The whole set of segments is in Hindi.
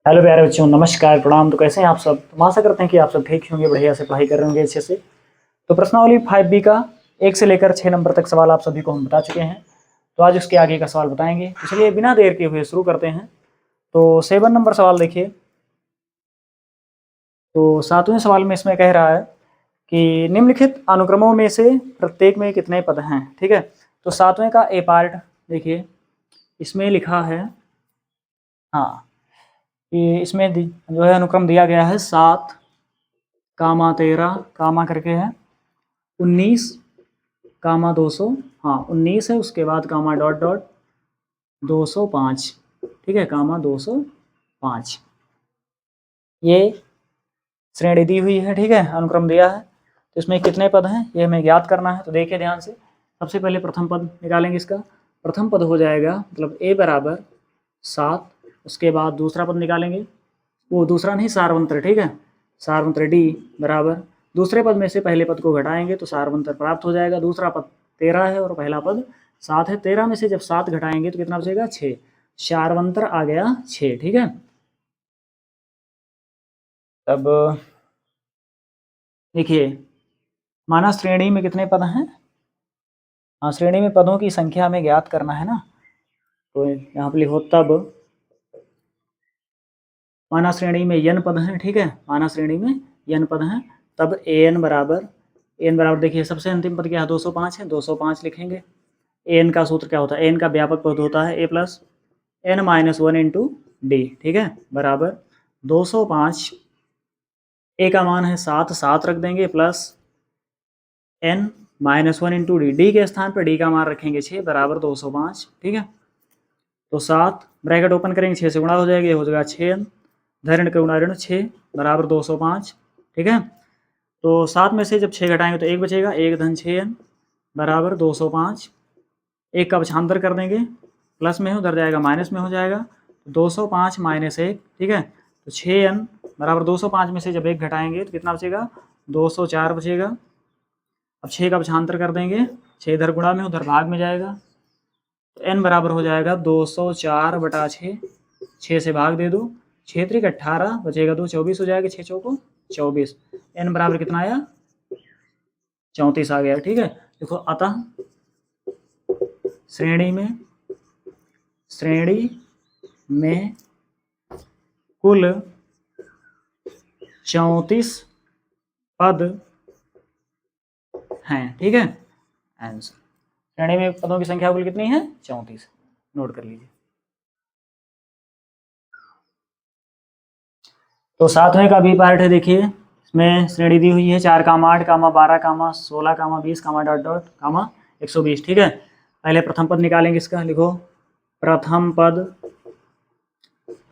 हेलो प्यारे बच्चों, नमस्कार, प्रणाम। तो कैसे हैं आप सब? तो आशा करते हैं कि आप सब ठीक होंगे, बढ़िया से पढ़ाई कर रहे होंगे अच्छे से। तो प्रश्नावली 5B का 1 से लेकर 6 नंबर तक सवाल आप सभी को हम बता चुके हैं। तो आज उसके आगे का सवाल बताएंगे। तो चलिए बिना देर किए हुए शुरू करते हैं। तो 7 नंबर सवाल देखिए। तो 7वें सवाल में इसमें कह रहा है कि निम्नलिखित अनुक्रमों में से प्रत्येक में कितने पद हैं। ठीक है, तो 7वें का ए पार्ट देखिए। इसमें लिखा है, हाँ, कि इसमें जो है अनुक्रम दिया गया है 7 कामा 13 कामा करके है 19 कामा 200। हाँ, 19 है, उसके बाद कामा डॉट डॉट 205। ठीक है, कामा 205। ये श्रेणी दी हुई है। ठीक है, अनुक्रम दिया है। तो इसमें कितने पद हैं ये हमें ज्ञात करना है। तो देखिए ध्यान से, सबसे पहले प्रथम पद निकालेंगे। इसका प्रथम पद हो जाएगा मतलब ए बराबर 7। उसके बाद दूसरा पद निकालेंगे, वो दूसरा नहीं, सारवंतर। ठीक है, सारवंतर डी बराबर, दूसरे पद में से पहले पद को घटाएंगे तो सारवंतर प्राप्त हो जाएगा। दूसरा पद 13 है और पहला पद 7 है। 13 में से जब 7 घटाएंगे तो कितना बचेगा? 6। सारवंतर आ गया 6। ठीक है, तब देखिए, माना श्रेणी में कितने पद हैं? हाँ, श्रेणी में पदों की संख्या हमें ज्ञात करना है ना। तो यहाँ पर लिखो तब माना श्रेणी में n पद हैं। ठीक है, माना श्रेणी में n पद हैं, तब an बराबर देखिए सबसे अंतिम पद क्या है? 205 है, 205 लिखेंगे। an का सूत्र क्या होता है? an का व्यापक पद होता है a plus n minus 1 into D. ठीक है, बराबर 205। a का मान है 7, 7 रख देंगे plus n minus 1 into D. D के स्थान पर डी का मान रखेंगे 6 बराबर 205। ठीक है, तो 7 ब्रैकेट ओपन करेंगे, 6 से गुणा हो जाएगा, ये हो जाएगा 6n धन का गुणा ऋण 6 बराबर 205। ठीक है, तो 7 में से जब 6 घटाएंगे तो 1 बचेगा, 1 धन 6n बराबर 205। 1 का पक्षांतर कर देंगे, प्लस में उधर जाएगा माइनस में हो जाएगा, 205 माइनस 1। ठीक है, तो 6n बराबर 205 में से जब 1 घटाएंगे तो कितना बचेगा? 204 बचेगा। अब 6 का पक्षांतर कर देंगे, 6 इधर गुणा में उधर भाग में जाएगा, तो n बराबर हो जाएगा 204 बटा 6। 6 से भाग दे दो, 6 त्रिक 18 बचेगा 2, 24 हो जाएगा। 6 चौको 24। n बराबर कितना आया? 34 आ गया। ठीक है, देखो, अतः श्रेणी में कुल 34 पद हैं। ठीक है, आंसर श्रेणी में पदों की संख्या कुल कितनी है? 34। नोट कर लीजिए। तो 7वें का बी पार्ट है। देखिए, इसमें श्रेणी दी हुई है 4 कामा 8 कामा 12 कामा 16 कामा 20 कामा डॉट डॉट कामा 120। ठीक है, पहले प्रथम पद निकालेंगे। इसका लिखो प्रथम पद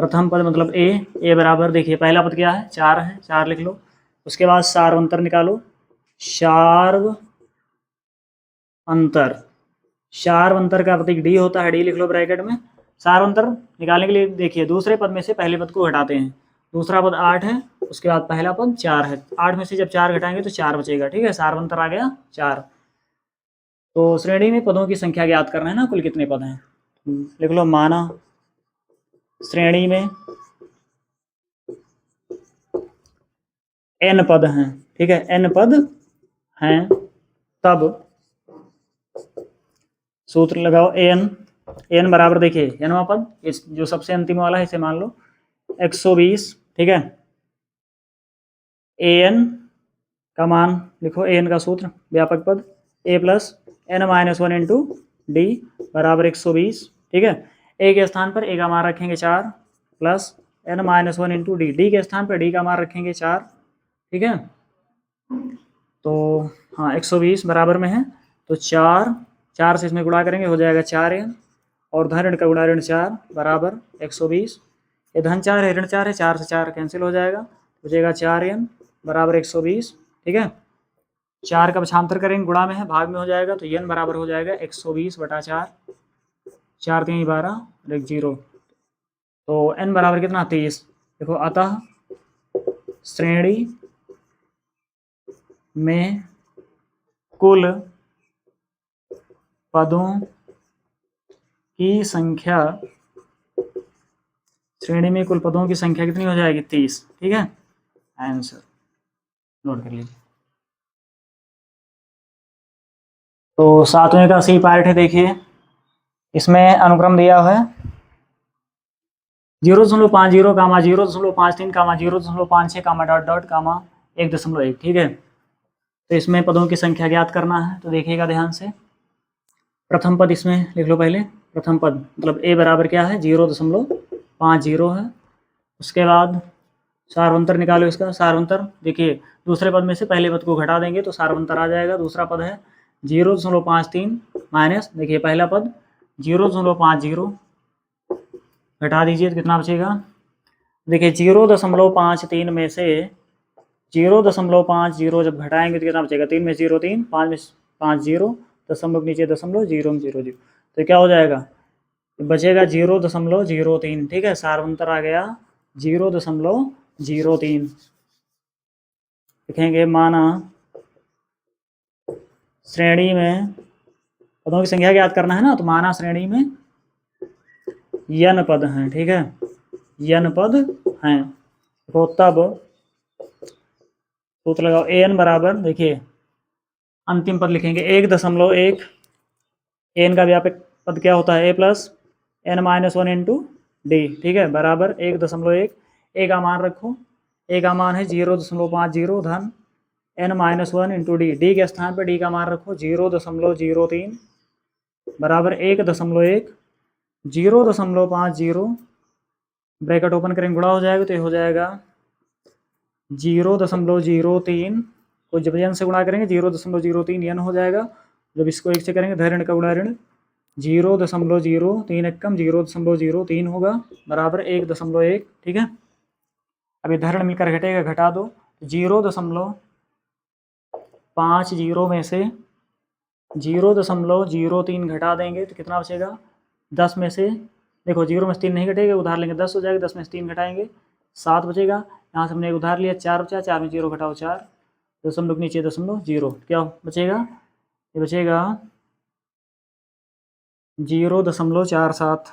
मतलब ए बराबर, देखिए पहला पद क्या है? 4 है, 4 लिख लो। उसके बाद सारवंतर निकालो, सार्व अंतर, सारवंतर का प्रतीक डी होता है, डी लिख लो ब्रैकेट में। सारवंतर निकालने के लिए देखिए दूसरे पद में से पहले पद को घटाते हैं। दूसरा पद 8 है, उसके बाद पहला पद 4 है। 8 में से जब 4 घटाएंगे तो 4 बचेगा। ठीक है, सारवंतर आ गया 4। तो श्रेणी में पदों की संख्या ज्ञात करना है ना, कुल कितने पद हैं। लिख लो, माना श्रेणी में n पद हैं। ठीक है, n पद हैं, तब सूत्र लगाओ an बराबर, देखिए nवां पद इस जो सबसे अंतिम वाला है इसे मान लो 120। ठीक है, an का मान लिखो, an का सूत्र व्यापक पद a plus n minus 1 into D बराबर 120। ठीक है, a के स्थान पर a का मान रखेंगे 4 plus n minus 1 into D. D के स्थान पर d का मान रखेंगे 4। ठीक है, तो हाँ 120 बराबर में है, तो 4 से इसमें गुणा करेंगे, हो जाएगा 4n और धन ऋण का गुणा ऋण 4 बराबर 120। ये धन 4 है, ऋण 4 है, 4 से 4 कैंसिल हो जाएगा, बचेगा 4n बराबर 120। ठीक है, 4 का पक्षांतर करेंगे, गुणा में है, भाग में हो जाएगा, तो n बराबर हो जाएगा 120 बटा 4। 4 3 12 और 1 0, तो n बराबर कितना? 30। देखो, अतः श्रेणी में कुल पदों की संख्या श्रेणी में कुल पदों की संख्या कितनी हो जाएगी? 30। ठीक है, आंसर नोट कर लीजिए। तो 7वें का सी पार्ट है, देखिए इसमें अनुक्रम दिया हुआ है 0.50 कामा 0.53 कामा 0.56 कामा डॉट डॉट कामा 1.1। ठीक है, तो इसमें पदों की संख्या ज्ञात करना है। तो देखिएगा ध्यान से, प्रथम पद इसमें लिख लो पहले। प्रथम पद मतलब ए बराबर क्या है? 0.50 है। उसके बाद सारवंतर निकालो इसका। सारवंतर देखिए दूसरे पद में से पहले पद को घटा देंगे तो सारवंतर आ जाएगा। दूसरा पद है 0.53 माइनस, देखिए पहला पद 0.50 घटा दीजिए तो कितना बचेगा? देखिए 0.53 में से 0.50 जब घटाएंगे तो कितना बचेगा? 3 में 0 3, 5 में 5 0, दशमलव नीचे दशमलव, 0 में 0 0, तो क्या हो जाएगा? बचेगा 0.03। ठीक है, सारवंतर आ गया 0.03। लिखेंगे माना श्रेणी में पदों की संख्या ज्ञात करना है ना, तो माना श्रेणी में n पद हैं। ठीक है, n पद हैं तो तब सूत्र लगाओ an बराबर, देखिए अंतिम पद लिखेंगे 1.1। n का व्यापक पद क्या होता है? a plus n-1 into D. ठीक है, बराबर 1.1। a का मान रखो, a का मान है 0.50 धन n-1 इंटू डी। डी के स्थान पर d का मान रखो 0.03 बराबर 1.1 0.50 ब्रैकेट ओपन करेंगे, गुणा हो जाएगा तो ये हो जाएगा 0.03 को जब n से गुणा करेंगे 0.03 n हो जाएगा। जब इसको 1 से करेंगे धन ऋण का गुणा ऋण 0.03 एकम 0.03 होगा बराबर 1.1। ठीक है, अभी धरण मिलकर घटेगा, घटा दो। 0.50 में से 0.03 घटा देंगे तो कितना बचेगा? 10 में से, देखो 0 में से 3 नहीं घटेगा, उधार लेंगे 10 हो जाएगा, 10 में से 3 घटाएंगे 7 बचेगा। यहाँ से हमने एक उधार लिया 4 बचा, 4 में 0 घटाओ 4, दशमलव नीचे दशमलव 0, क्या बचेगा? ये बचेगा 0.47,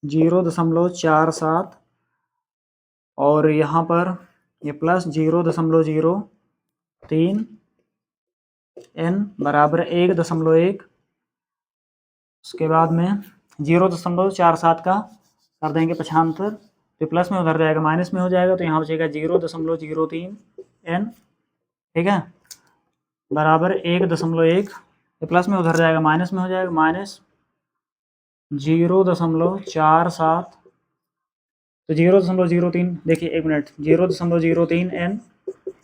0.47 और यहाँ पर ये प्लस 0.03 n बराबर 1.1। उसके बाद में 0.47 का कर देंगे पक्षांतर तो प्लस में उधर जाएगा माइनस में हो जाएगा, तो यहाँ बचेगा 0.03 n। ठीक है, बराबर 1.1, प्लस में उधर जाएगा माइनस में हो जाएगा, माइनस 0.47 तो 0.03, देखिए 1 मिनट, 0.03 n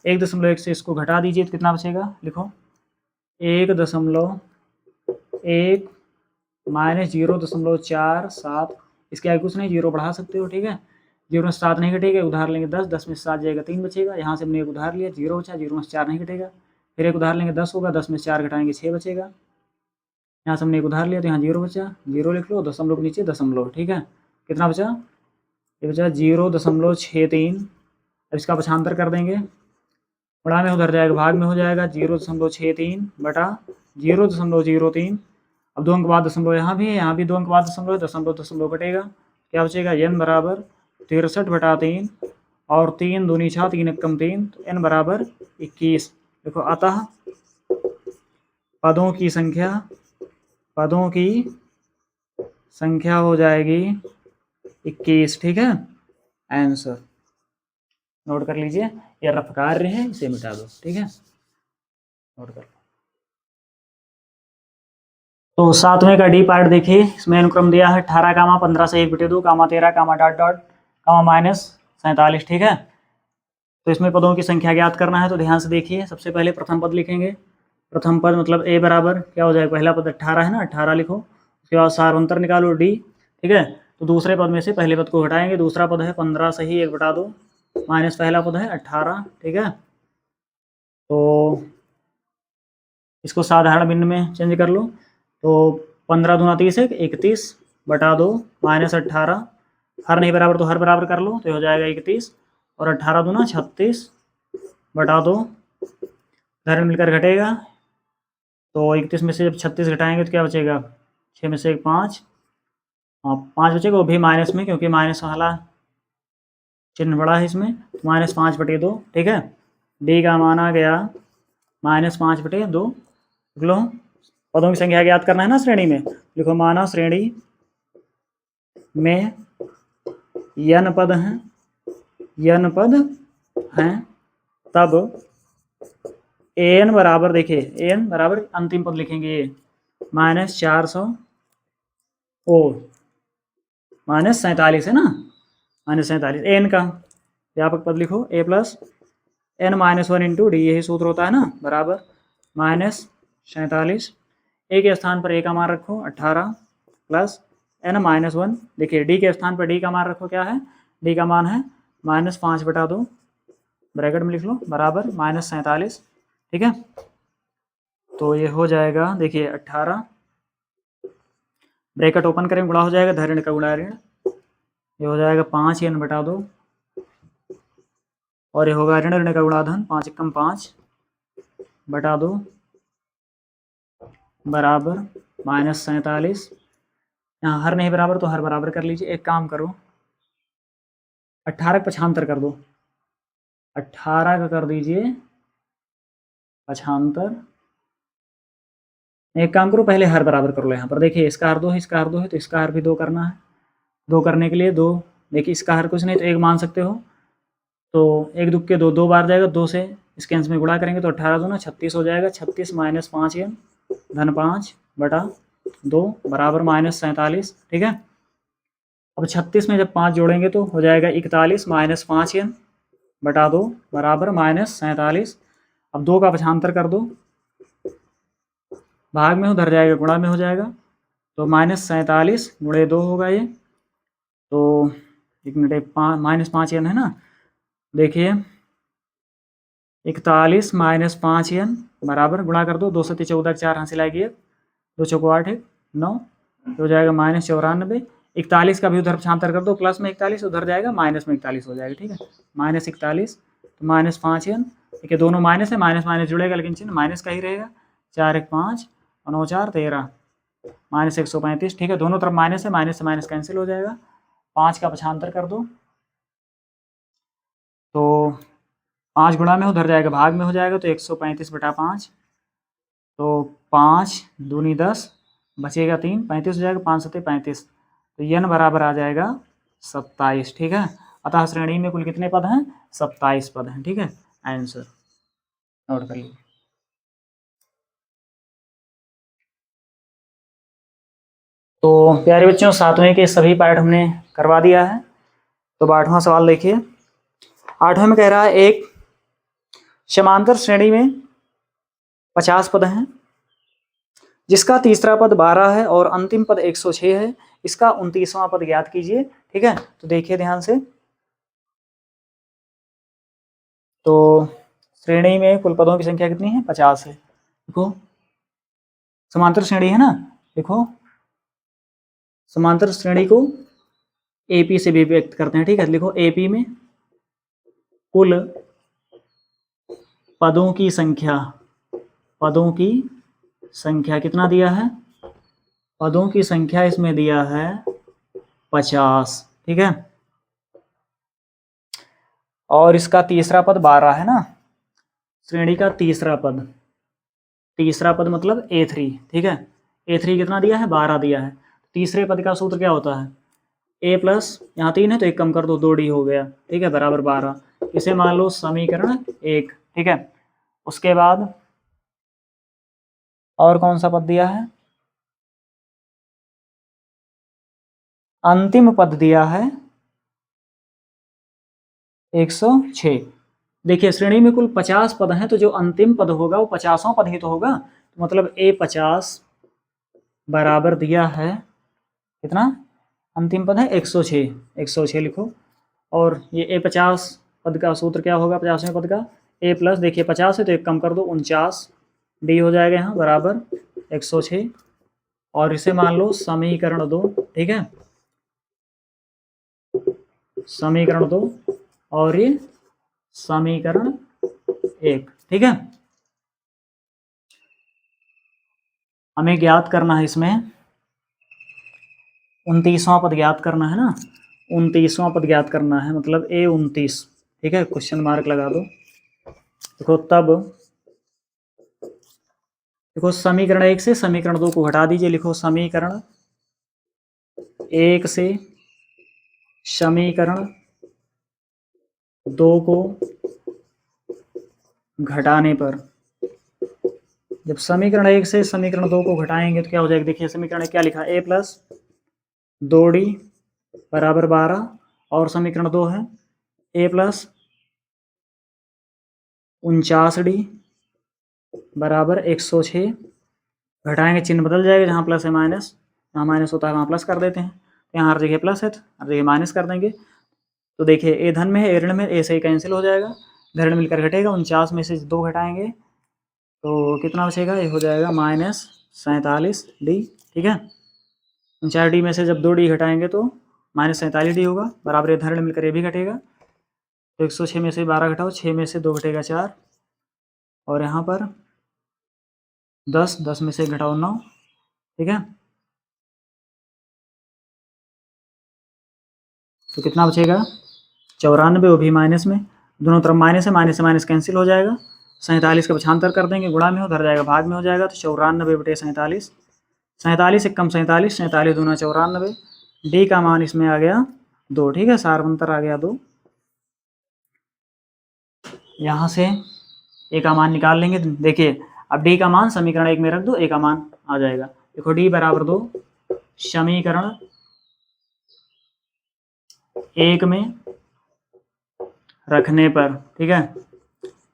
1.1 से इसको घटा दीजिए तो कितना बचेगा? लिखो 1.1 माइनस 0.47, इसके आगे कुछ नहीं, 0 बढ़ा सकते हो। ठीक है, 0 में 7 नहीं घटेगा, उधार लेंगे 10, 10 में 7 जाएगा 3 बचेगा। यहाँ से हमने एक उधार लिया 0 बचा, 0 में 4 नहीं घटेगा, फिर एक उधार लेंगे 10 होगा, 10 में 4 घटाएंगे 6 बचेगा। यहाँ से हमने एक उधार लिया तो यहाँ 0 बचा, 0 लिख लो, दशमलव के नीचे दशमलव। ठीक है, कितना बचा? ये बचा 0.63। अब इसका पक्षांतर कर देंगे, बड़ा में उधर जाएगा भाग में हो जाएगा 0.63 बटा 0.03। अब 2 अंक बाद दशमलव यहाँ भी है, यहाँ भी 2 अंक बाद दशमलव है, दशमलव दशमलव कटेगा, क्या बचेगा? n बराबर 63/3 और 3 दूनी 6, 3 एकम 3, तो n बराबर 21। देखो अतः पदों की संख्या हो जाएगी 21। ठीक है, आंसर नोट कर लीजिए, ये रफ कार्य है, इसे मिटा दो। ठीक है, नोट कर लो। तो 7वें का डी पार्ट देखिए, इसमें अनुक्रम दिया है 18 कामा 15 से 1/2 कामा 13 कामा डॉट डॉट कामा माइनस 47। ठीक है, तो इसमें पदों की संख्या ज्ञात करना है, तो ध्यान से देखिए। सबसे पहले प्रथम पद लिखेंगे। प्रथम पद मतलब ए बराबर क्या हो जाएगा? पहला पद 18 है ना, 18 लिखो। उसके बाद सारवंतर निकालो डी। ठीक है, तो दूसरे पद में से पहले पद को घटाएंगे, दूसरा पद है 15 से ही 1/2 माइनस पहला पद है 18। ठीक है, तो इसको साधारण भिन्न में चेंज कर लो, तो 15 दूना 30 है 31/2 माइनस 18, हर नहीं बराबर तो हर बराबर कर लो, तो हो जाएगा 31 और 18 दूना 36/2, धरण मिलकर घटेगा, तो 31 में से जब 36 घटाएंगे तो क्या बचेगा? 6 में से 1 5, हाँ 5 बचेगा, वो भी माइनस में, क्योंकि माइनस वाला चिन्ह बड़ा है इसमें, -5/2, ठीक है। डी का मान आ गया -5/2। लिख लो, पदों की संख्या ज्ञात करना है ना श्रेणी में, लिखो माना श्रेणी में n पद हैं, तब an बराबर, देखिए an बराबर अंतिम पद लिखेंगे ये -400 ओ -47 है ना, -47। an का व्यापक पद लिखो a plus n-1 into D, यही सूत्र होता है ना, बराबर -47। a के स्थान पर a का मान रखो 18 प्लस n-1, देखिए d के स्थान पर d का मान रखो, क्या है, d का मान है -5/2, ब्रैकेट में लिख लो, बराबर -47, ठीक है। तो ये हो जाएगा, देखिए 18, ब्रैकेट ओपन करें, गुणा हो जाएगा, धन का गुणा ऋण, ये हो जाएगा 5n/2, और ये होगा ऋण का गुणा धन, 5 × 5/2 बराबर -47। यहाँ हर नहीं बराबर तो हर बराबर कर लीजिए। एक काम करो, 18 पक्षांतर कर दो, 18 का कर दीजिए पक्षांतर। एक काम करो, पहले हर बराबर कर लो। यहाँ पर देखिए इसका हर 2 है, इसका हर 2 है, तो इसका हर भी 2 करना है। 2 करने के लिए 2, देखिए इसका हर कुछ नहीं तो 1 मान सकते हो, तो 1 दुक्के 2, 2 बार जाएगा, 2 से इसके अंश में गुणा करेंगे तो 18 दूना 36 हो जाएगा। 36 - 5n धन 5/2 बराबर -47, ठीक है। अब 36 में जब 5 जोड़ेंगे तो हो जाएगा 41 - 5n/2 बराबर -47। अब 2 का पक्षांतर कर दो, भाग में उधर जाएगा, गुणा में हो जाएगा, तो -47 × 2 होगा ये, तो 1 मिनट, -5n है ना, देखिए 41 - 5n बराबर, गुणा कर दो, 2 × 7 = 14, 4 हासिल आएगी, 1 2 × 8 9, हो जाएगा -94। 41 का भी उधर पक्षांतर कर दो, प्लस में 41, उधर जाएगा माइनस में 41 हो जाएगा, ठीक है। -41 तो -5n, देखिए दोनों माइनस है, माइनस माइनस जुड़ेगा लेकिन चिन्ह माइनस का ही रहेगा। 4 × 1 = 5 और 9 × 4 = 13, -135, ठीक है। दोनों तरफ माइनस है, माइनस से माइनस कैंसिल हो जाएगा। 5 का पक्षांतर कर दो, तो 5 गुणा में उधर जाएगा, भाग में हो जाएगा, तो 135/5, तो 5 दूनी 10, बचेगा 3, 35 हो जाएगा, 5 × 7 = 35, तो n बराबर आ जाएगा 27, ठीक है। अतः श्रेणी में कुल कितने पद हैं, 27 पद हैं, ठीक है। आंसर नोट कर लीजिए। तो प्यारे बच्चों, 7वें के सभी पार्ट हमने करवा दिया है। तो 8वां सवाल देखिए। 8वें में कह रहा है, एक समांतर श्रेणी में 50 पद हैं, जिसका तीसरा पद 12 है और अंतिम पद 106 है। इसका 29वां पद ज्ञात कीजिए, ठीक है। तो देखिए ध्यान से, तो श्रेणी में कुल पदों की संख्या कितनी है, 50 है। देखो समांतर श्रेणी है ना, देखो समांतर श्रेणी को एपी से भी व्यक्त करते हैं, ठीक है। लिखो एपी में कुल पदों की संख्या कितना दिया है, पदों की संख्या इसमें दिया है 50, ठीक है। और इसका तीसरा पद 12 है ना, श्रेणी का तीसरा पद मतलब A3, ठीक है। A3 कितना दिया है, 12 दिया है। तीसरे पद का सूत्र क्या होता है, A प्लस, यहाँ 3 है तो 1 कम कर दो, 2D हो गया, ठीक है, बराबर 12। इसे मान लो समीकरण 1, ठीक है। उसके बाद और कौन सा पद दिया है, अंतिम पद दिया है 106। देखिए श्रेणी में कुल 50 पद हैं, तो जो अंतिम पद होगा वो 50वां पद ही तो होगा, तो मतलब A50 बराबर दिया है कितना, अंतिम पद है 106, 106 लिखो। और ये A50 पद का सूत्र क्या होगा, 50वें पद का, A प्लस, देखिए 50 है तो 1 कम कर दो, 49D हो जाएगा यहाँ, बराबर 106। और इसे मान लो समीकरण 2, ठीक है, समीकरण 2, और ये समीकरण 1, ठीक है। हमें ज्ञात करना है इसमें 29वां पद ज्ञात करना है ना। 29वां पद ज्ञात करना है, मतलब ए 29, ठीक है, क्वेश्चन मार्क लगा दो। देखो तब देखो समीकरण 1 से समीकरण 2 को घटा दीजिए, लिखो समीकरण 1 से समीकरण 2 को घटाने पर, जब समीकरण 1 से समीकरण 2 को घटाएंगे तो क्या हो जाएगा, देखिए समीकरण क्या लिखा, a प्लस 2d बराबर 12, और समीकरण 2 है a प्लस 49d बराबर 106। घटाएंगे चिन्ह बदल जाएगा, जहाँ प्लस है माइनस, जहाँ माइनस होता है वहाँ प्लस कर देते हैं, यहाँ हर जगह प्लस है तो हर जगह माइनस कर देंगे। तो देखिए ए धन में है, ए ऋण में, ए से ही कैंसिल हो जाएगा, ऋण मिलकर घटेगा, 49 में से 2 घटाएंगे तो कितना बचेगा, ये हो जाएगा -47d, ठीक है। 49d में से जब 2d घटाएंगे तो -47d होगा, बराबर ये धन मिलकर ये भी घटेगा, तो 106 में से 12 घटाओ, 6 में से 2 घटेगा 4, और यहाँ पर 10 में से घटाओ 9, ठीक है। तो कितना बचेगा 94, वो भी माइनस में, दोनों तरफ माइनस है, माइनस से माइनस कैंसिल हो जाएगा, 47 का पक्षांतर कर देंगे, गुणा में हो, धर जाएगा भाग में हो जाएगा, तो 94/47, 47 एक कम 47, 47 दूना 94, डी का मान इसमें आ गया 2, ठीक है, सार्वंतर आ गया 2। यहाँ से ए का मान निकाल लेंगे, देखिए अब डी का मान समीकरण 1 में रख दो, ए का मान आ जाएगा, देखो डी बराबर 2 समीकरण 1 में रखने पर, ठीक है,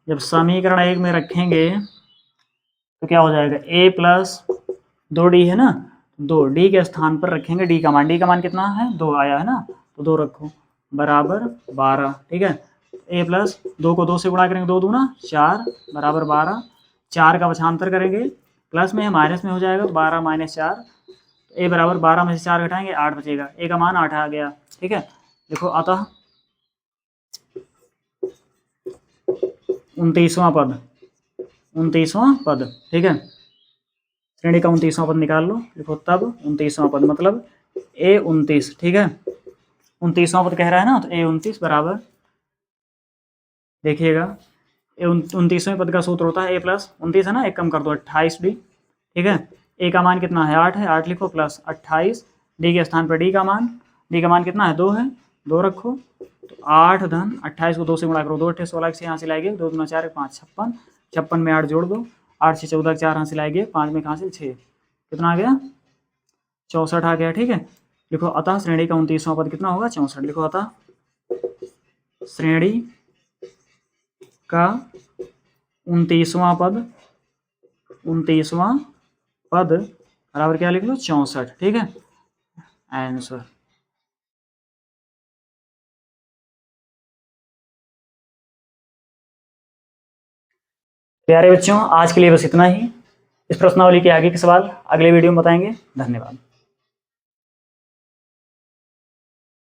जब समीकरण 1 में रखेंगे तो क्या हो जाएगा, a प्लस 2d है ना, 2d के स्थान पर रखेंगे डी का मान कितना है, 2 आया है ना, तो 2 रखो बराबर 12, ठीक है। a प्लस 2 को 2 से गुणा करेंगे, 2 दूना 4 बराबर 12, 4 का पक्षांतर करेंगे, प्लस में है माइनस में हो जाएगा, तो 12 - 4, a बराबर 12 में से 4 घटाएंगे 8 बचेगा, a का मान 8 आ गया, ठीक है। देखो अतः 29वां पद, ठीक है, श्रेणी का 29वां पद निकाल लो, लिखो तब 29वां पद मतलब a29, ठीक है, 29वां पद कह रहा है ना, तो a29 बराबर, देखिएगा 29वें पद का सूत्र होता है a प्लस 29 है ना, एक कम कर दो 28d, ठीक है, a का मान कितना है 8 है, 8 लिखो प्लस 28, d के स्थान पर d का मान कितना है 2 है, 2 रखो, तो 8 धन 28 को 2 से गुणा करो, 2 8 16 से यहाँ से लाएंगे, 2 दूना 4 5 56, 56 में 8 जोड़ दो, 8 से 14 4 यहाँ से लाएंगे, 5 में कहाँ से 6, कितना आ गया 64 आ गया, ठीक है। लिखो अतः श्रेणी का 29वां पद कितना होगा 64, लिखो अतः श्रेणी का 29वां पद बराबर क्या लिख लो 64, ठीक है, आंसर। प्यारे बच्चों, आज के लिए बस इतना ही। इस प्रश्नावली के आगे के सवाल अगले वीडियो में बताएंगे। धन्यवाद।